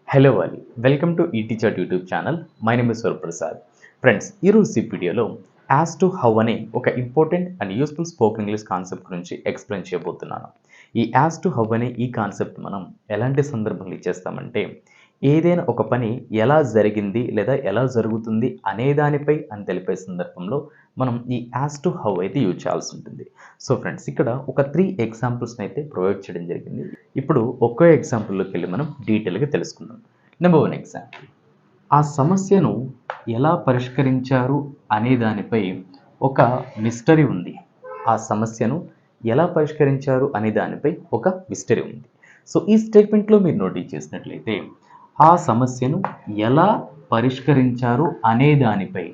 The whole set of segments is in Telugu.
Hello Ali, welcome to e teacher YouTube channel. My name is Varaprasad. Friends, ఈరోజు ఈ వీడియోలో యాజ్ టు హౌ అనే ఒక important and useful spoken English concept గురించి ఎక్స్ప్లెయిన్ చేయబోతున్నాను. ఈ యాజ్ టు హౌ అనే ఈ కాన్సెప్ట్ మనం ఎలాంటి సందర్భంలో చేస్తామంటే, ఏదైనా ఒక పని ఎలా జరిగింది లేదా ఎలా జరుగుతుంది అనే దానిపై అని తెలిపే సందర్భంలో మనం ఈ యాజ్ టు హౌ అయితే యూజ్ చేయాల్సి ఉంటుంది. సో ఫ్రెండ్స్, ఇక్కడ ఒక 3 ఎగ్జాంపుల్స్ని అయితే ప్రొవైడ్ చేయడం జరిగింది. ఇప్పుడు ఒక్కో ఎగ్జాంపుల్లోకి వెళ్ళి మనం డీటెయిల్గా తెలుసుకుందాం. నెంబర్ 1 ఎగ్జాంపుల్, ఆ సమస్యను ఎలా పరిష్కరించారు అనే దానిపై ఒక మిస్టరీ ఉంది. ఆ సమస్యను ఎలా పరిష్కరించారు అనే దానిపై ఒక మిస్టరీ ఉంది. సో ఈ స్టేట్మెంట్లో మీరు నోటీస్ చేసినట్లయితే, ఆ సమస్యను ఎలా పరిష్కరించారు అనే దానిపై,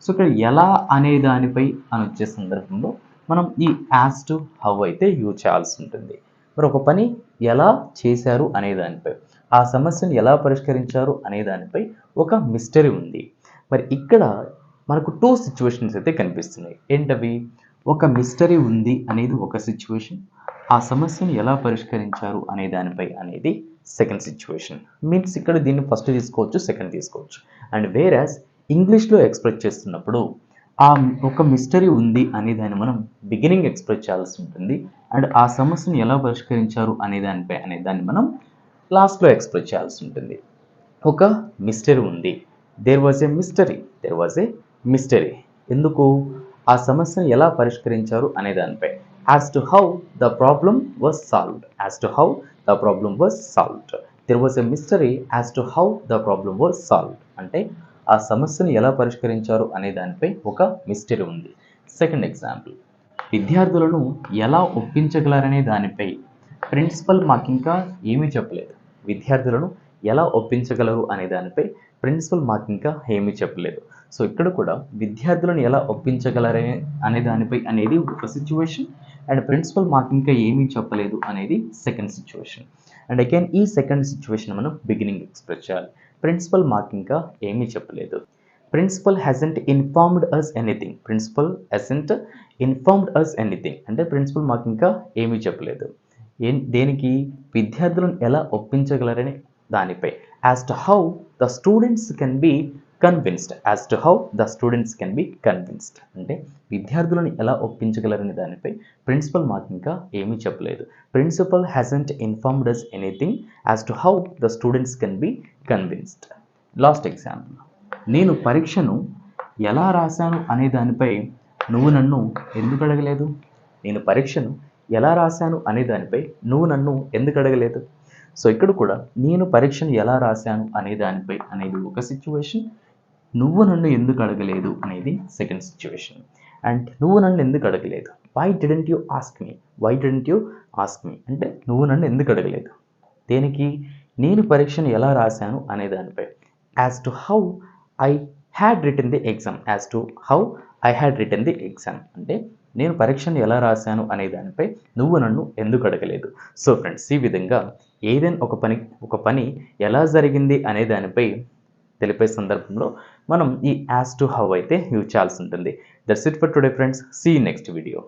సో ఇక్కడ ఎలా అనే దానిపై అని వచ్చే సందర్భంలో మనం ఈ యాజ్ టు హౌ అయితే యూజ్ చేయాల్సి ఉంటుంది. మరి ఒక పని ఎలా చేశారు అనే దానిపై, ఆ సమస్యను ఎలా పరిష్కరించారు అనే దానిపై ఒక మిస్టరీ ఉంది. మరి ఇక్కడ మనకు 2 సిచ్యువేషన్స్ అయితే కనిపిస్తున్నాయి. ఏంటవి? ఒక మిస్టరీ ఉంది అనేది ఒక సిచ్యువేషన్, ఆ సమస్యను ఎలా పరిష్కరించారు అనే దానిపై అనేది సెకండ్ సిచ్యువేషన్. మీన్స్ ఇక్కడ దీన్ని ఫస్ట్ తీసుకోవచ్చు, సెకండ్ తీసుకోవచ్చు. అండ్ వేరాస్ ఇంగ్లీష్లో ఎక్స్ప్రెస్ చేస్తున్నప్పుడు ఆ ఒక మిస్టరీ ఉంది అనే దాన్ని మనం బిగినింగ్ ఎక్స్ప్రెస్ చేయాల్సి ఉంటుంది. అండ్ ఆ సమస్యను ఎలా పరిష్కరించారు అనే దాన్ని మనం లాస్ట్లో ఎక్స్ప్రెస్ చేయాల్సి ఉంటుంది. ఒక మిస్టరీ ఉంది, దేర్ వాజ్ ఏ మిస్టరీ. ఎందుకు? ఆ సమస్యను ఎలా పరిష్కరించారు అనే దానిపై. As to how the problem was solved. There was a mystery as to how the problem was solved. అంటే ఆ సమస్యను ఎలా పరిష్కరించారు అనే దానిపై ఒక మిస్టరీ ఉంది. సెకండ్ ఎగ్జాంపుల్, విద్యార్థులను ఎలా ఒప్పించగలరనే దానిపై ప్రిన్సిపల్ మాకు ఇంకా ఏమీ చెప్పలేదు. విద్యార్థులను ఎలా ఒప్పించగలరు అనే దానిపై ప్రిన్సిపల్ మాకు ఇంకా ఏమీ చెప్పలేదు. సో ఇక్కడ కూడా విద్యార్థులను ఎలా ఒప్పించగలరనే అనే దానిపై అనేది ఒక సిచ్యువేషన్, అండ్ ప్రిన్సిపల్ మాకు ఇంకా ఏమీ చెప్పలేదు అనేది సెకండ్ సిచ్యువేషన్. అండ్ అగైన్ ఈ సెకండ్ సిచ్యువేషన్ మనం బిగినింగ్ ఎక్స్ప్రెస్ చేయాలి. ప్రిన్సిపల్ మాకు ఇంకా ఏమీ చెప్పలేదు. Principal hasn't informed us anything. అంటే ప్రిన్సిపల్ మాకు ఇంకా ఏమీ చెప్పలేదు. దేనికి? విద్యార్థులను ఎలా ఒప్పించగలరని దానిపై. As to how the students can be convinced. అంటే విద్యార్థులను ఎలా ఒప్పించగలరని దానిపై ప్రిన్సిపల్ మాకు ఇంకా ఏమీ చెప్పలేదు. Principal hasn't informed us anything as to how the students can be convinced. Last example, నేను పరీక్షను ఎలా రాశాను అనే దానిపై నువ్వు నన్ను ఎందుకు అడగలేదు? నేను పరీక్షను ఎలా రాశాను అనే దానిపై నువ్వు నన్ను ఎందుకు అడగలేదు? సో ఇక్కడ కూడా నేను పరీక్షను ఎలా రాశాను అనే దానిపై అనేది ఒక సిచ్యువేషన్, నువ్వు నన్ను ఎందుకు అడగలేదు అనేది సెకండ్ సిచ్యువేషన్. అండ్ నువ్వు నన్ను ఎందుకు అడగలేదు, why didn't you ask me అంటే నువ్వు నన్ను ఎందుకు అడగలేదు. దేనికి? నేను పరీక్షను ఎలా రాశాను అనే దానిపై. As to how I had written the exam. అంటే నేను పరీక్షను ఎలా రాశాను అనే దానిపై నువ్వు నన్ను ఎందుకు అడగలేదు. సో ఫ్రెండ్స్, ఈ విధంగా ఏదైనా ఒక పని ఎలా జరిగింది అనే దానిపై తెలిపే సందర్భంలో మనం ఈ యాజ్ టు హౌ అయితే యూజ్ చేయాల్సి ఉంటుంది. That's it for today friends. See you next video.